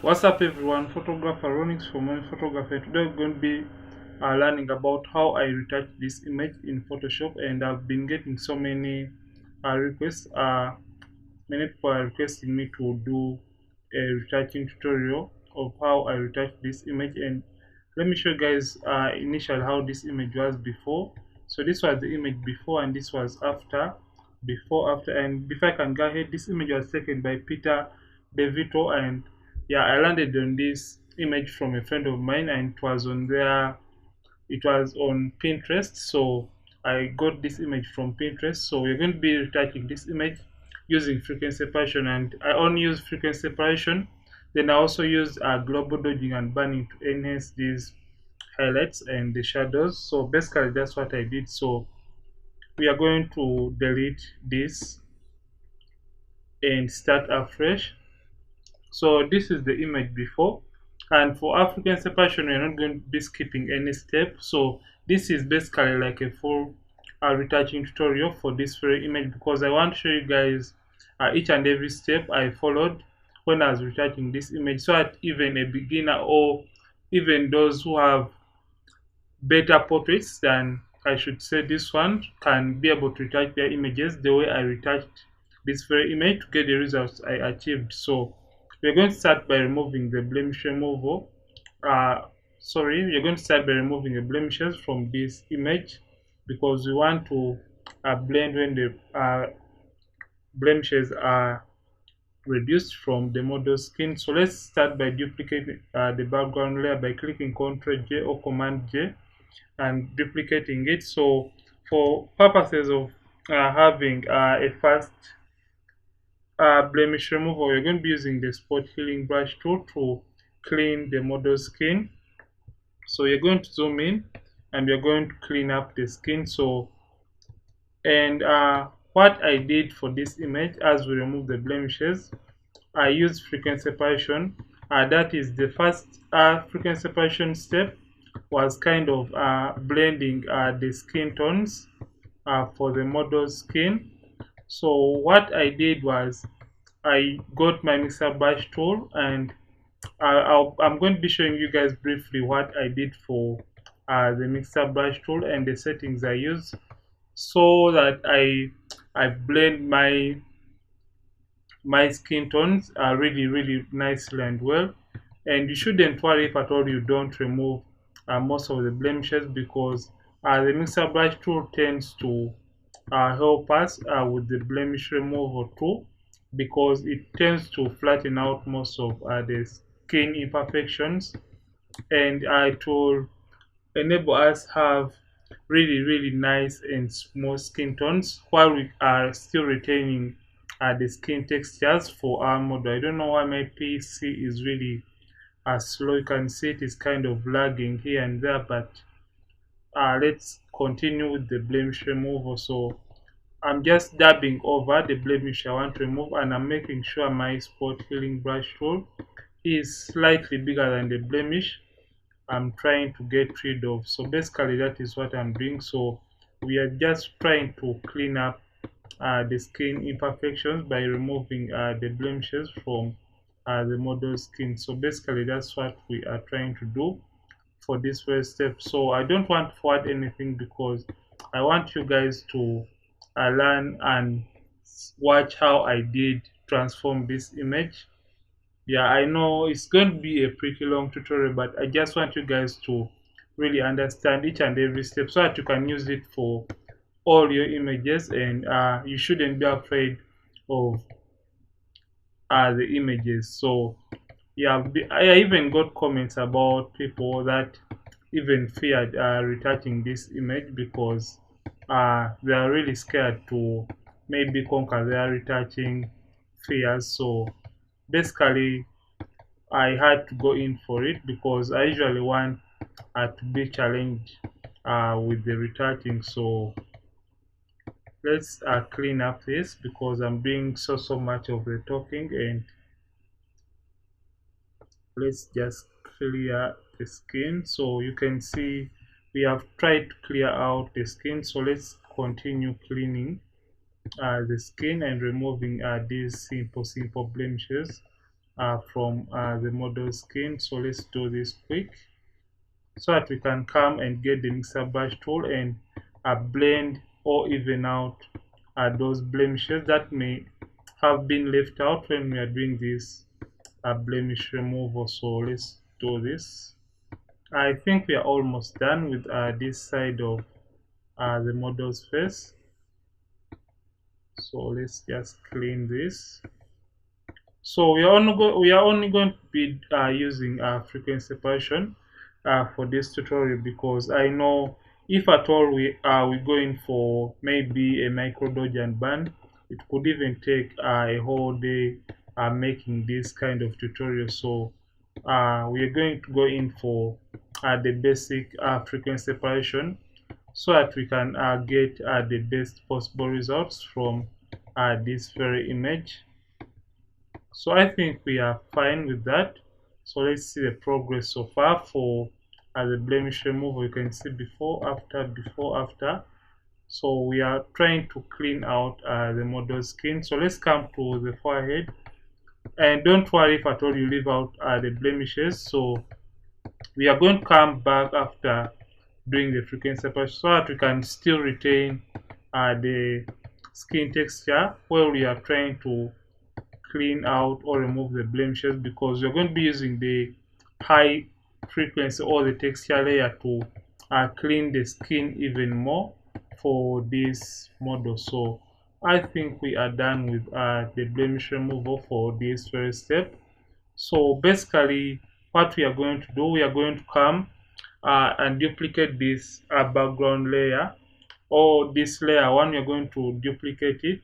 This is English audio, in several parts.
What's up everyone, photographer Ronix from One Photographer. Today we're going to be learning about how I retouch this image in Photoshop, and I've been getting so many requests. Many people are requesting me to do a retouching tutorial of how I retouch this image, and let me show you guys initially how this image was before. So this was the image before and this was after. Before, after, and before I can go ahead, this image was taken by Peter DeVito, and yeah, I landed on this image from a friend of mine, and it was on there, it was on Pinterest. So I got this image from Pinterest. So we're going to be retouching this image using frequency separation, and I only use frequency separation. Then I also use global dodging and burning to enhance these highlights and the shadows. So basically that's what I did. So we are going to delete this and start afresh. So this is the image before, and for African separation we're not going to be skipping any step. So this is basically like a full retouching tutorial for this very image, because I want to show you guys each and every step I followed when I was retouching this image, so that even a beginner or even those who have better portraits than, I should say, this one, can be able to retouch their images the way I retouched this very image to get the results I achieved. So we're going to start by removing the blemish removal. We're going to start by removing the blemishes from this image, because we want to blend when the blemishes are reduced from the model's skin. So let's start by duplicating the background layer by clicking Ctrl J or Command J and duplicating it. So for purposes of having a fast blemish removal, we're going to be using the spot healing brush tool to clean the model's skin. So you're going to zoom in and you're going to clean up the skin. So, and what I did for this image, as we remove the blemishes, I used frequency separation. That is the first frequency separation step, was kind of blending the skin tones for the model's skin. So what I did was I got my mixer brush tool, and I'm going to be showing you guys briefly what I did for the mixer brush tool and the settings I use, so that I blend my skin tones really nicely and well. And you shouldn't worry if at all you don't remove most of the blemishes, because the mixer brush tool tends to help us with the blemish removal too, because it tends to flatten out most of the skin imperfections, and it will enable us have really nice and smooth skin tones while we are still retaining the skin textures for our model. I don't know why my PC is really slow. You can see it is kind of lagging here and there, but let's continue with the blemish removal. So I'm just dabbing over the blemish I want to remove, and I'm making sure my spot healing brush tool is slightly bigger than the blemish I'm trying to get rid of. So basically that is what I'm doing. So we are just trying to clean up the skin imperfections by removing the blemishes from the model's skin. So basically that's what we are trying to do for this first step. So I don't want to forward anything, because I want you guys to learn and watch how I did transform this image. Yeah, I know it's going to be a pretty long tutorial, but I just want you guys to really understand each and every step, so that you can use it for all your images, and you shouldn't be afraid of the images. So yeah, I even got comments about people that even feared retouching this image, because they are really scared to maybe conquer their retouching fears. So basically I had to go in for it, because I usually want to be challenged with the retouching. So let's clean up this, because I'm doing so much of the talking, and let's just clear the skin. So you can see we have tried to clear out the skin. So let's continue cleaning the skin and removing these simple blemishes from the model skin. So let's do this quick so that we can come and get the mixer brush tool and blend or even out those blemishes that may have been left out when we are doing this blemish removal. So let's do this. I think we are almost done with this side of the model's face. So let's just clean this. So we are only going to be using frequency separation for this tutorial, because I know if at all we going for maybe a micro dodge and band, it could even take a whole day making this kind of tutorial. So we are going to go in for the basic frequency separation so that we can get the best possible results from this very image. So I think we are fine with that. So let's see the progress so far for the blemish removal. You can see before, after, before, after. So we are trying to clean out the model skin. So let's come to the forehead. And don't worry if at all you leave out the blemishes. So we are going to come back after doing the frequency separation so that we can still retain the skin texture while we are trying to clean out or remove the blemishes, because you're going to be using the high frequency or the texture layer to clean the skin even more for this model. So I think we are done with the blemish removal for this first step. So basically what we are going to do, we are going to come and duplicate this background layer, or this layer one. We are going to duplicate it,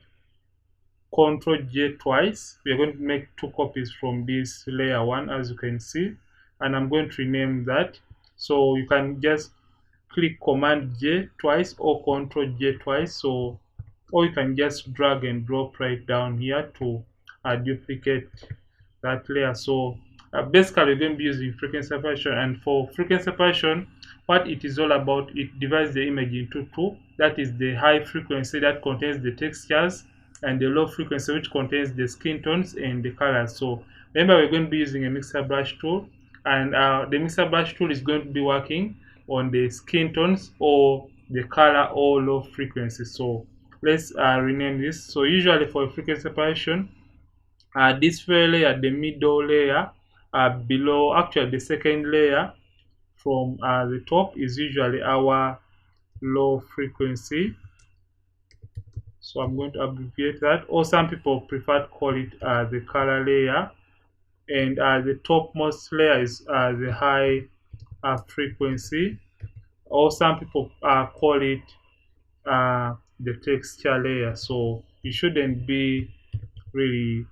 Ctrl J twice. We are going to make two copies from this layer one, as you can see, and I'm going to rename that. So you can just click Command J twice or Ctrl J twice. So, or you can just drag and drop right down here to duplicate that layer. So basically we're going to be using frequency separation, and for frequency separation, what it is all about, it divides the image into two. That is the high frequency that contains the textures, and the low frequency which contains the skin tones and the colors. So remember, we're going to be using a mixer brush tool, and the mixer brush tool is going to be working on the skin tones or the color or low frequency. So let's rename this. So usually for frequency separation, this very layer, the middle layer, below, actually the second layer from the top, is usually our low frequency. So I'm going to abbreviate that, or some people prefer to call it the color layer, and the topmost layer is the high frequency, or some people call it the texture layer. So you shouldn't be really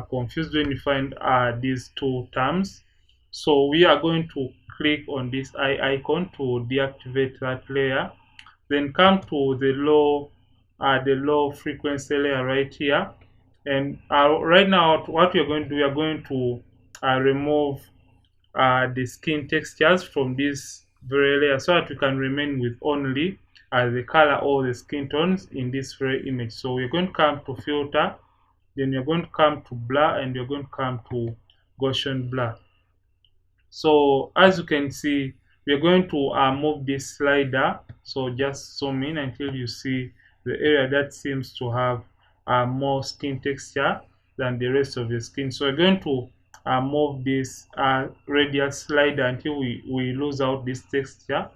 confused when you find these two terms. So we are going to click on this eye icon to deactivate that layer, then come to the low frequency layer right here. And right now what we are going to do, we are going to remove the skin textures from this very layer so that we can remain with only the color or the skin tones in this very image. So we're going to come to filter, then you're going to come to blur, and you're going to come to Gaussian blur. So as you can see, we're going to move this slider. So just zoom in until you see the area that seems to have more skin texture than the rest of the skin. So we're going to move this radius slider until we lose out this texture,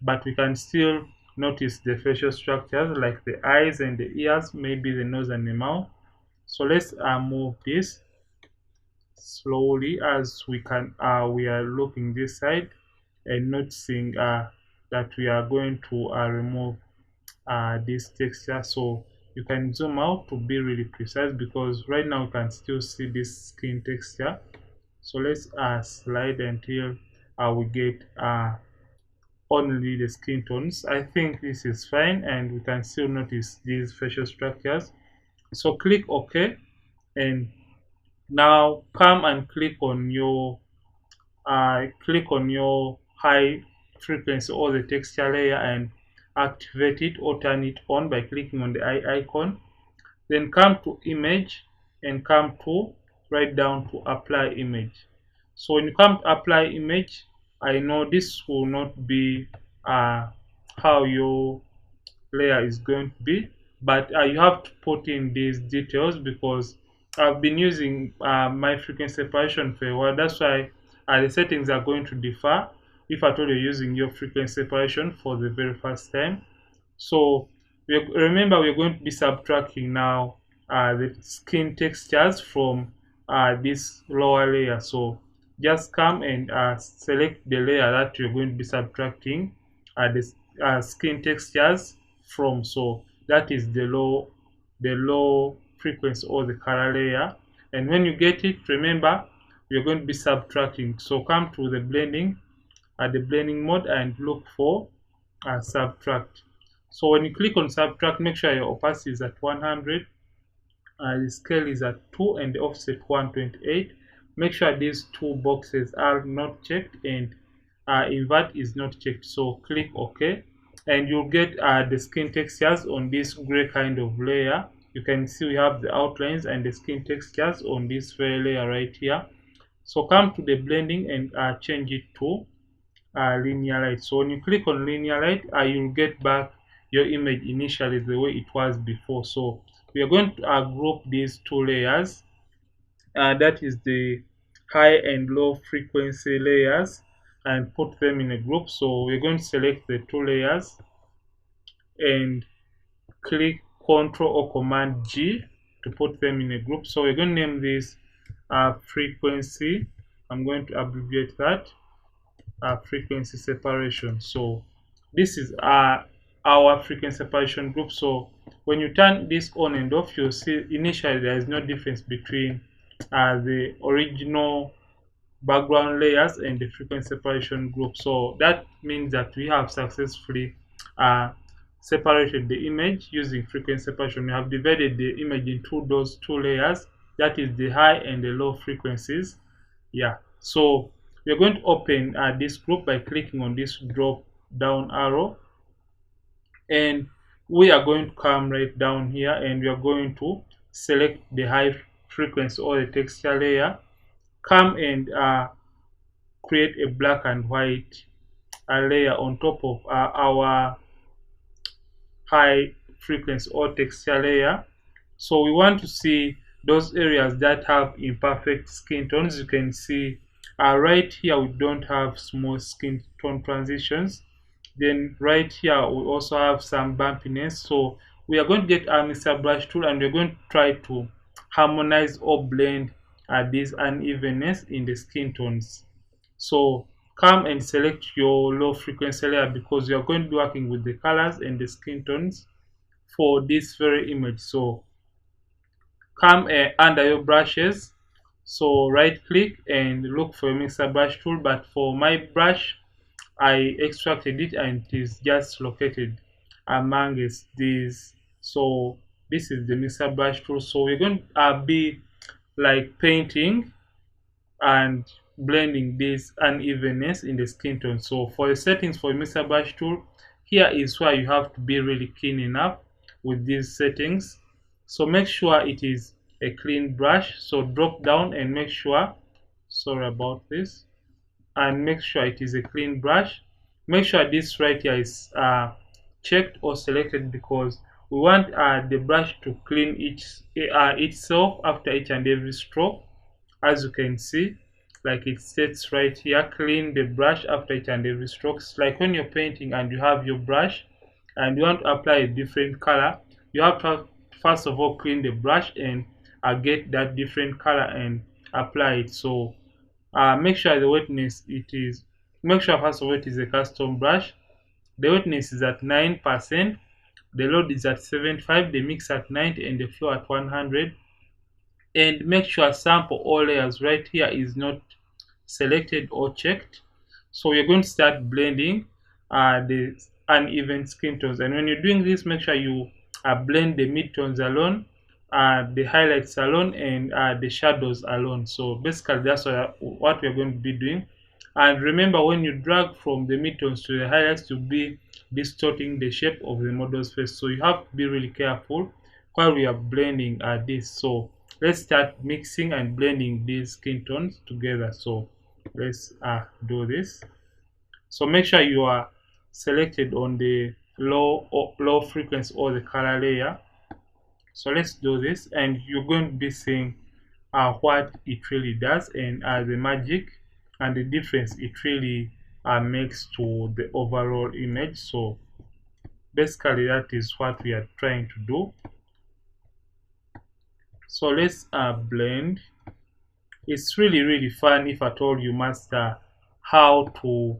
but we can still notice the facial structures like the eyes and the ears, maybe the nose and the mouth. So let's move this slowly as we can. We are looking this side and noticing that we are going to remove this texture. So you can zoom out to be really precise, because right now you can still see this skin texture. So let's slide until we get only the skin tones. I think this is fine, and we can still notice these facial structures. So click OK, and now come and click on your high frequency or the texture layer and activate it or turn it on by clicking on the eye icon. Then come to image and come to right down to apply image. So when you come to apply image, I know this will not be how your layer is going to be, but you have to put in these details because I've been using my frequency separation for a while. That's why the settings are going to differ if at all you're using your frequency separation for the very first time. So remember, we're going to be subtracting now the skin textures from this lower layer. So just come and select the layer that you're going to be subtracting the skin textures from. So that is the low frequency or the color layer. And when you get it, remember we're going to be subtracting. So come to the blending at the blending mode and look for subtract. So when you click on subtract, make sure your opacity is at 100, the scale is at 2, and the offset 128. Make sure these two boxes are not checked and invert is not checked. So click OK, and you'll get the skin textures on this gray kind of layer. You can see we have the outlines and the skin textures on this very layer right here. So come to the blending and change it to linear light. So when you click on linear light, you'll get back your image initially the way it was before. So we are going to group these two layers, that is the high and low frequency layers, and put them in a group. So we're going to select the two layers and click Ctrl or Command G to put them in a group. So we're going to name this frequency. I'm going to abbreviate that frequency separation. So this is our frequency separation group. So when you turn this on and off, you'll see initially there is no difference between the original background layers and the frequency separation group. So that means that we have successfully uh, separated the image using frequency separation. We have divided the image into those two layers, that is the high and the low frequencies. Yeah, so we're going to open this group by clicking on this drop down arrow, and we are going to come right down here and we are going to select the high frequency or the texture layer, come and create a black and white layer on top of our high frequency or texture layer. So we want to see those areas that have imperfect skin tones. You can see right here we don't have small skin tone transitions. Then right here we also have some bumpiness. So we are going to get our Mr. Brush tool and we're going to try to harmonize or blend this unevenness in the skin tones. So come and select your low frequency layer because you are going to be working with the colors and the skin tones for this very image. So come under your brushes, so right click and look for a mixer brush tool, but for my brush I extracted it and it is just located amongst these. So this is the mixer brush tool. So we're going to be like painting and blending this unevenness in the skin tone. So for the settings for mixer brush tool, here is where you have to be really keen enough with these settings. So make sure it is a clean brush. So drop down and make sure, sorry about this, and make sure it is a clean brush. Make sure this right here is checked or selected because we want the brush to clean itself after each and every stroke. As you can see, like it states right here, clean the brush after each and every stroke. It's like when you're painting and you have your brush and you want to apply a different color, you have to first of all clean the brush and get that different color and apply it. So make sure the wetness make sure first of all it is a custom brush. The wetness is at 9%, the load is at 75, the mix at 90, and the flow at 100. And make sure sample all layers right here is not selected or checked. So we're going to start blending the uneven skin tones, and when you're doing this, make sure you blend the midtones alone, the highlights alone, and the shadows alone. So basically that's what we're going to be doing. And remember, when you drag from the midtones to the highlights, you'll be distorting the shape of the model's face, so you have to be really careful while we are blending this. So let's start mixing and blending these skin tones together. So let's do this. So make sure you are selected on the low frequency or the color layer. So let's do this, and you're going to be seeing what it really does, and the magic and the difference it really makes to the overall image. So basically that is what we are trying to do. So let's blend. It's really fun if at all you master how to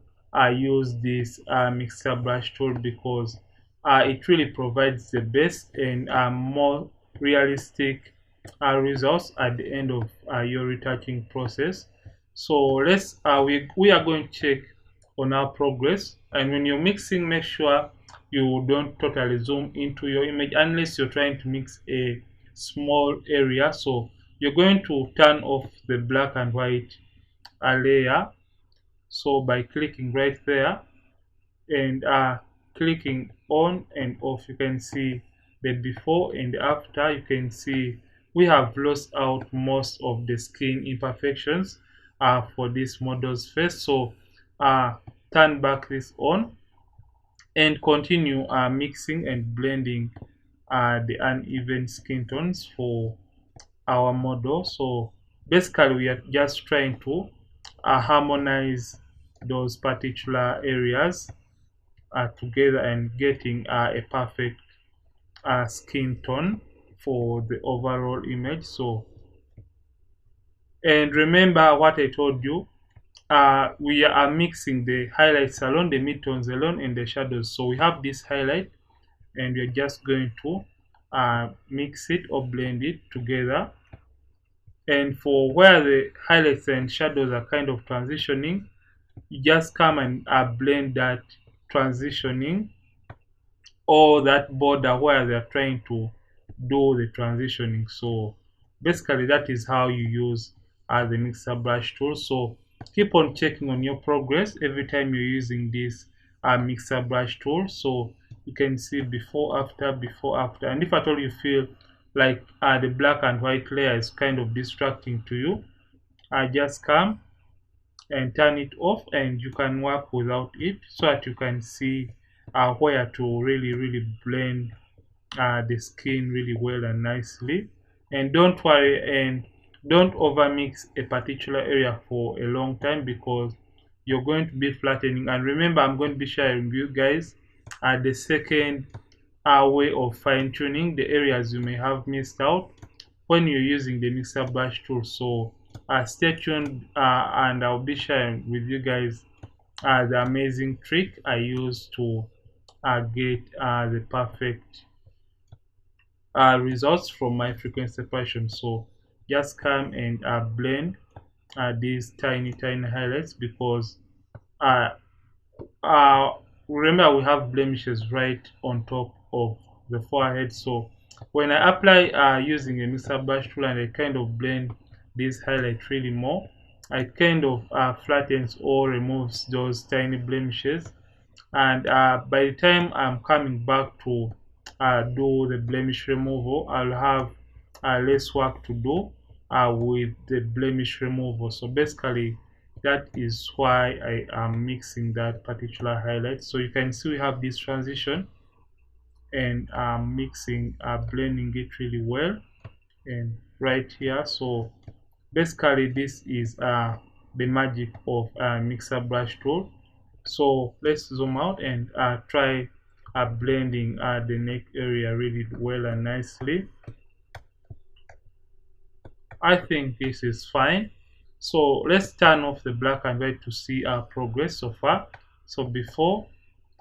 use this mixer brush tool, because it really provides the best and more realistic results at the end of your retouching process. So let's we are going to check on our progress, and when you're mixing, make sure you don't totally zoom into your image unless you're trying to mix a small area. So you're going to turn off the black and white layer, so by clicking right there and clicking on and off, you can see the before and the after. You can see we have lost out most of the skin imperfections for this model's face. So turn back this on and continue mixing and blending the uneven skin tones for our model. So basically we are just trying to harmonize those particular areas together and getting a perfect skin tone for the overall image. So, and remember what I told you, we are mixing the highlights alone, the midtones alone, and the shadows. So we have this highlight, and we're just going to mix it or blend it together. And for where the highlights and shadows are kind of transitioning, you just come and blend that transitioning or that border where they're trying to do the transitioning. So basically that is how you use the mixer brush tool. So keep on checking on your progress every time you're using this mixer brush tool, so you can see before after. And if at all you feel like the black and white layer is kind of distracting to you, just come and turn it off, and you can work without it so that you can see where to really blend the skin really well and nicely. And don't worry, and don't over mix a particular area for a long time, because you're going to be flattening. And remember, I'm going to be sharing with you guys the second way of fine tuning the areas you may have missed out when you're using the mixer brush tool. So stay tuned, and I'll be sharing with you guys the amazing trick I use to get the perfect results from my frequency separation. So just come and blend these tiny highlights, because uh, uh, remember we have blemishes right on top of the forehead. So when I apply using a mixer brush tool and I kind of blend this highlight really more, I kind of flattens or removes those tiny blemishes. And by the time I'm coming back to do the blemish removal, I'll have less work to do with the blemish removal. So basically that is why I am mixing that particular highlight. So you can see we have this transition, and mixing blending it really well and right here. So basically this is the magic of mixer brush tool. So let's zoom out and try blending the neck area really well and nicely. I think this is fine. So let's turn off the black and white to see our progress so far. So before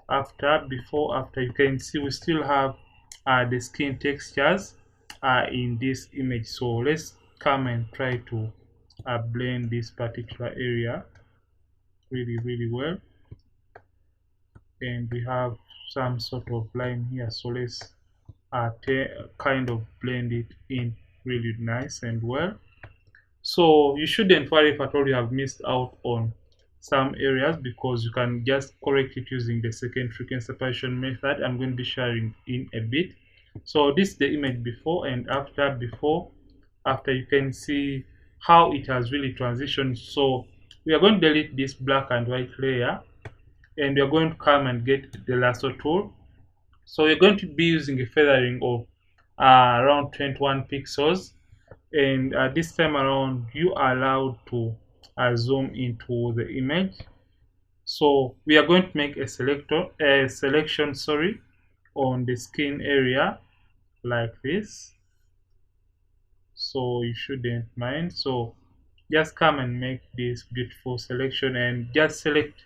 after, you can see we still have the skin textures in this image. So let's come and try to blend this particular area really well. And we have some sort of line here, so let's kind of blend it in really nice and well. So you shouldn't worry if at all you have missed out on some areas, because you can just correct it using the second frequency separation method I'm going to be sharing in a bit. So this is the image before and after. Before after, you can see how it has really transitioned. So we are going to delete this black and white layer, and we are going to come and get the lasso tool. So we're going to be using a feathering of around 21 pixels, and this time around you are allowed to zoom into the image. So we are going to make a selection, sorry, on the skin area like this. So you shouldn't mind. So just come and make this beautiful selection and just select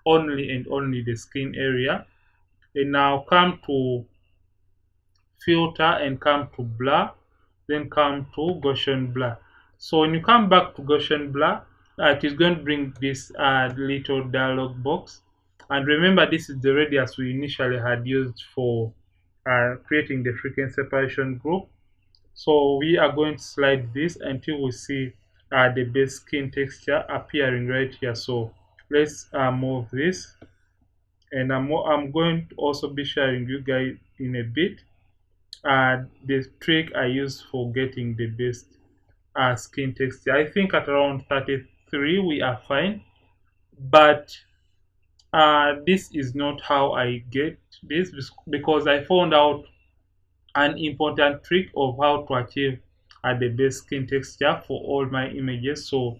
only and only the skin area. And now come to filter and come to blur, then come to Gaussian blur. So when you come back to Gaussian blur, it is going to bring this little dialog box. And remember, this is the radius we initially had used for creating the frequency separation group. So we are going to slide this until we see the base skin texture appearing right here. So let's move this, and I'm going to also be sharing you guys in a bit the trick I use for getting the best skin texture. I think at around 33 we are fine, but this is not how I get this, because I found out an important trick of how to achieve the best skin texture for all my images. So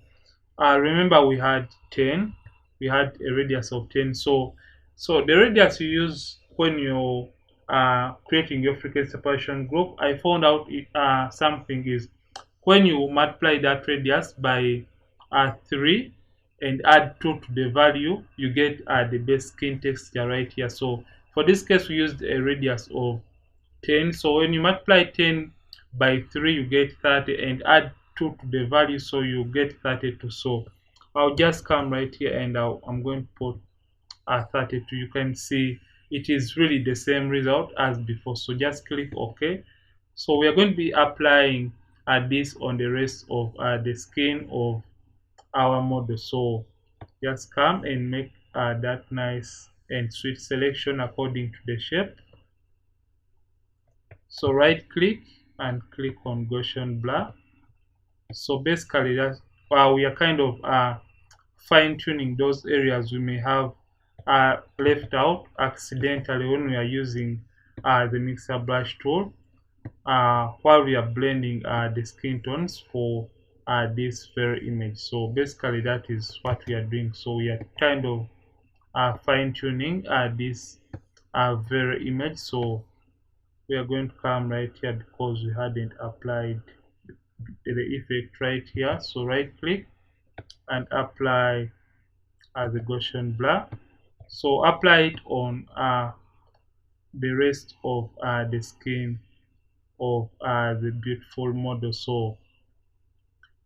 remember, we had 10, we had a radius of 10. So the radius you use when you creating your frequency separation group, I found out something is when you multiply that radius by 3 and add 2 to the value, you get the best skin texture right here. So for this case, we used a radius of 10. So when you multiply 10 by 3, you get 30, and add 2 to the value, so you get 32. So I'll just come right here and I'm going to put 32. You can see it is really the same result as before. So just click OK. So we are going to be applying this on the rest of the skin of our model. So just come and make that nice and sweet selection according to the shape. So right click and click on Gaussian blur. So basically that's we are kind of fine tuning those areas we may have left out accidentally when we are using the mixer brush tool while we are blending the skin tones for this very image. So basically that is what we are doing. So we are kind of fine tuning this very image. So we are going to come right here because we hadn't applied the effect right here. So right click and apply the Gaussian blur. So apply it on the rest of the skin of the beautiful model. So,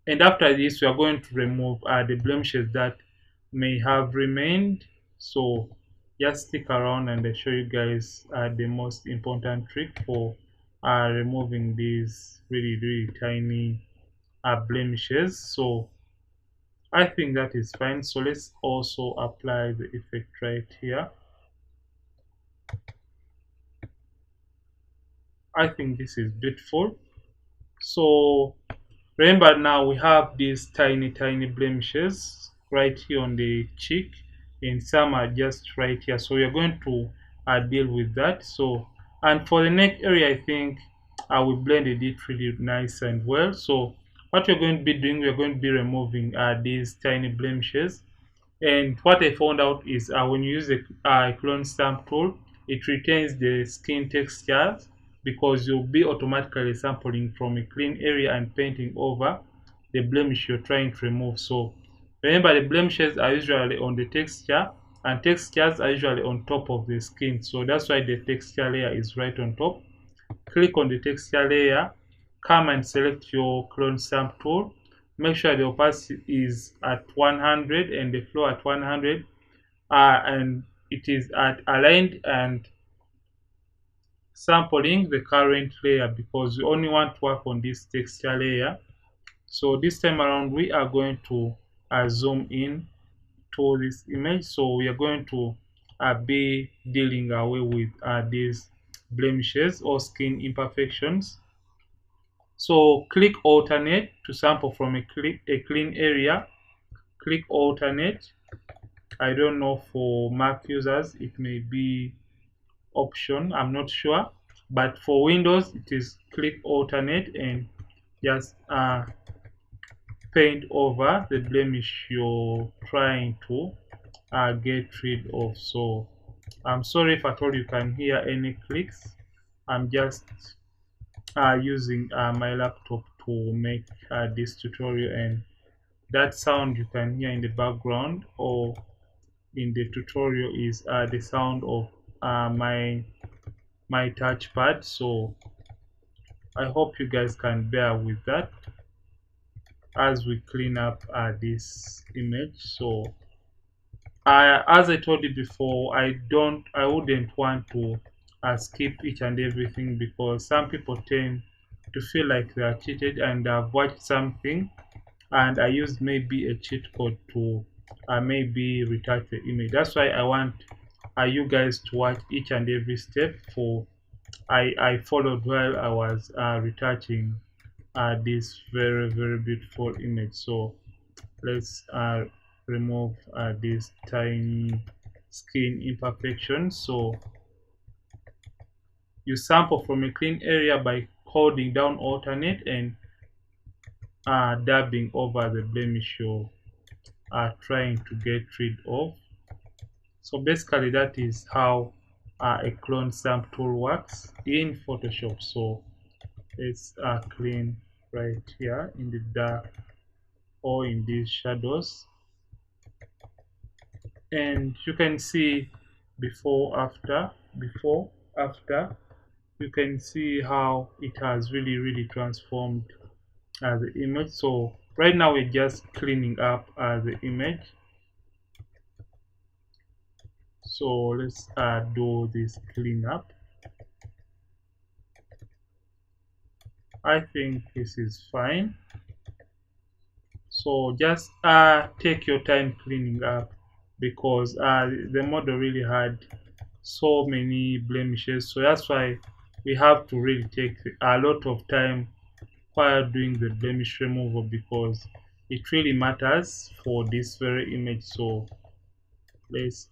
and after this we are going to remove the blemishes that may have remained. So just stick around and I show you guys the most important trick for removing these really tiny blemishes. So I think that is fine. So let's also apply the effect right here. I think this is beautiful. So remember, now we have these tiny blemishes right here on the cheek, and some are just right here. So we are going to deal with that. So, and for the neck area, I think we blended it really nice and well. So what we're going to be doing, we're going to be removing these tiny blemishes. And what I found out is when you use a clone stamp tool, it retains the skin textures because you'll be automatically sampling from a clean area and painting over the blemish you're trying to remove. So remember, the blemishes are usually on the texture, and textures are usually on top of the skin. So that's why the texture layer is right on top. Click on the texture layer, come and select your clone stamp tool. Make sure the opacity is at 100 and the flow at 100, and it is at aligned and sampling the current layer because we only want to work on this texture layer. So this time around we are going to zoom in to this image. So we are going to be dealing away with these blemishes or skin imperfections. So click alternate to sample from a clean area. Click alternate. I don't know, for Mac users it may be option, I'm not sure, but for Windows it is click alternate and just paint over the blemish you're trying to get rid of. So I'm sorry if at all you can hear any clicks. I'm just using my laptop to make this tutorial, and that sound you can hear in the background or in the tutorial is the sound of my touchpad. So I hope you guys can bear with that as we clean up this image. So as I told you before, I wouldn't want to skip each and everything, because some people tend to feel like they are cheated and I've watched something and I used maybe a cheat code to maybe retouch the image. That's why I want you guys to watch each and every step for I followed while I was retouching this very beautiful image. So let's remove this tiny skin imperfection. So you sample from a clean area by holding down alternate and dabbing over the blemish you are trying to get rid of. So basically that is how a clone stamp tool works in Photoshop. So let's clean right here in the dark or in these shadows, and you can see before after you can see how it has really transformed the image. So right now we're just cleaning up the image. So let's do this cleanup. I think this is fine. So just take your time cleaning up, because the model really had so many blemishes. So that's why we have to really take a lot of time while doing the blemish removal, because it really matters for this very image. So let's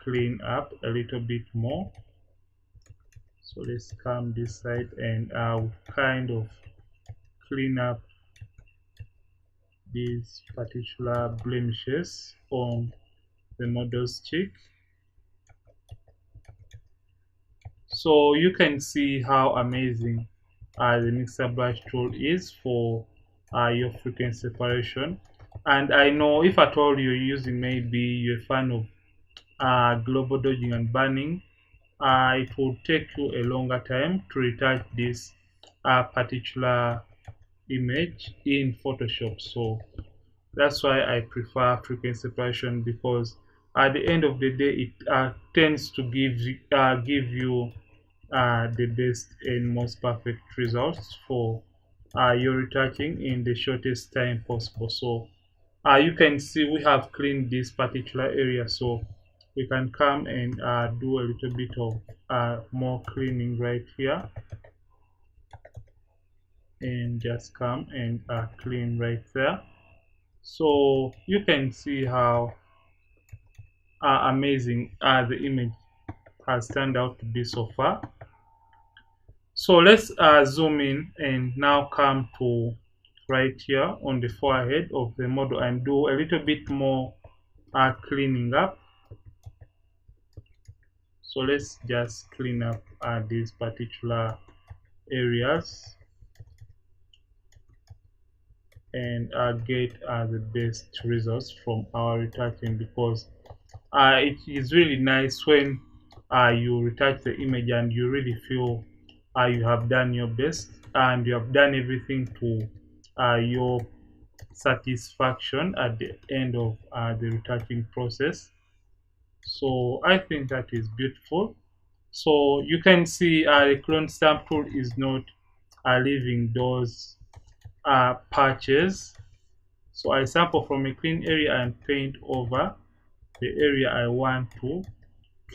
clean up a little bit more. So let's come this side and kind of clean up these particular blemishes on the model's cheek. So you can see how amazing the mixer brush tool is for your frequency separation. And I know if at all you're using, maybe you're a fan of global dodging and burning, it will take you a longer time to retouch this particular image in Photoshop. So that's why I prefer frequency separation, because at the end of the day it tends to give you the best and most perfect results for your retouching in the shortest time possible. So you can see we have cleaned this particular area, so we can come and do a little bit of more cleaning right here, and just come and clean right there. So you can see how amazing the image has turned out to be so far. So let's zoom in and now come to right here on the forehead of the model and do a little bit more cleaning up. So let's just clean up these particular areas and get the best results from our retouching, because it is really nice when you retouch the image and you really feel you have done your best and you have done everything to your satisfaction at the end of the retouching process. So I think that is beautiful. So you can see the clone stamp tool is not leaving those patches. So I sample from a clean area and paint over the area I want to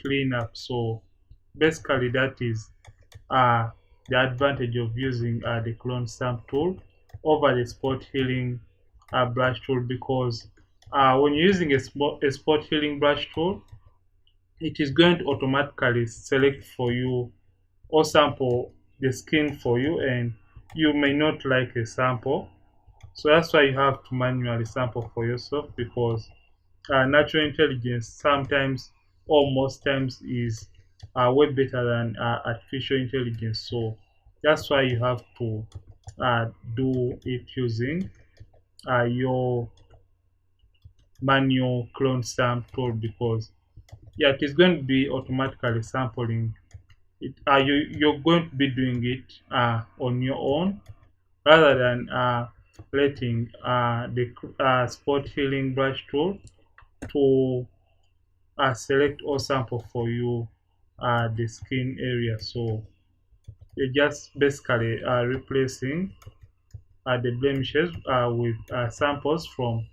clean up. So basically that is the advantage of using the clone stamp tool over the spot healing brush tool, because when you're using a spot healing brush tool, it is going to automatically select for you or sample the skin for you, and you may not like a sample. So that's why you have to manually sample for yourself, because natural intelligence sometimes or most times is way better than artificial intelligence. So that's why you have to do it using your manual clone stamp tool, because yeah, it is going to be automatically sampling it. You're going to be doing it on your own, rather than letting the spot healing brush tool to select or sample for you the skin area. So you're just basically replacing the blemishes with samples from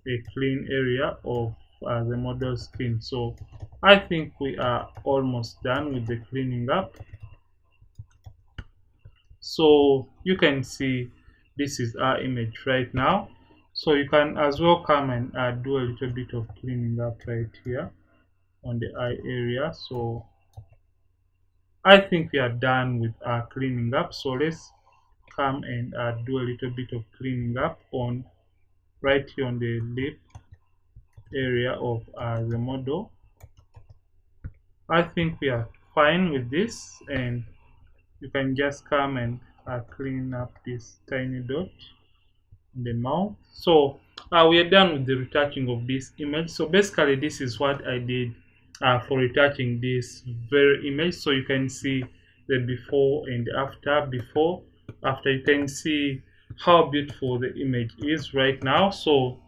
a clean area of the model skin. So I think we are almost done with the cleaning up. So you can see this is our image right now. So you can as well come and do a little bit of cleaning up right here on the eye area. So I think we are done with our cleaning up. So let's come and do a little bit of cleaning up on right here on the lip area of the model. I think we are fine with this, and you can just come and clean up this tiny dot in the mouth. So we are done with the retouching of this image. So basically this is what I did for retouching this very image. So you can see the before and after. Before, after, you can see how beautiful the image is right now. So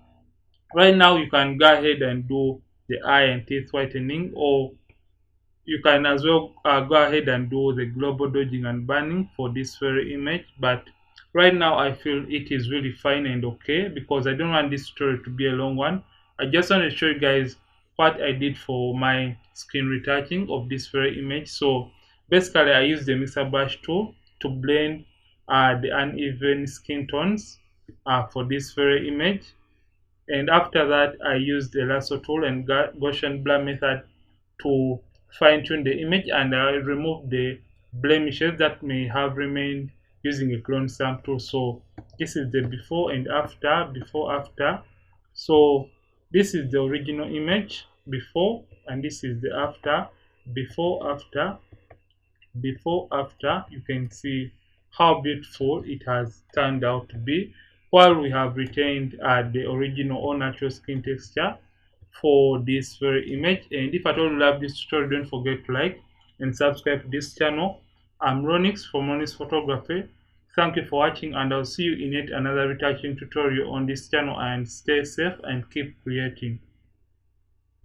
right now you can go ahead and do the eye and teeth whitening, or you can as well go ahead and do the global dodging and banning for this very image. But right now I feel it is really fine and okay, because I don't want this tutorial to be a long one. I just want to show you guys what I did for my skin retouching of this very image. So basically I used the mixer brush tool to blend the uneven skin tones for this very image, and after that I used the lasso tool and Gaussian blur method to fine tune the image, and I remove the blemishes that may have remained using a clone stamp tool. So this is the before and after, before after. So this is the original image before, and this is the after, before after, before after. You can see how beautiful it has turned out to be, while we have retained the original or natural skin texture for this very image. And if at all you love this tutorial, don't forget to like and subscribe to this channel. I'm Ronix from Ronix Photography. Thank you for watching, and I'll see you in yet another retouching tutorial on this channel. And stay safe and keep creating.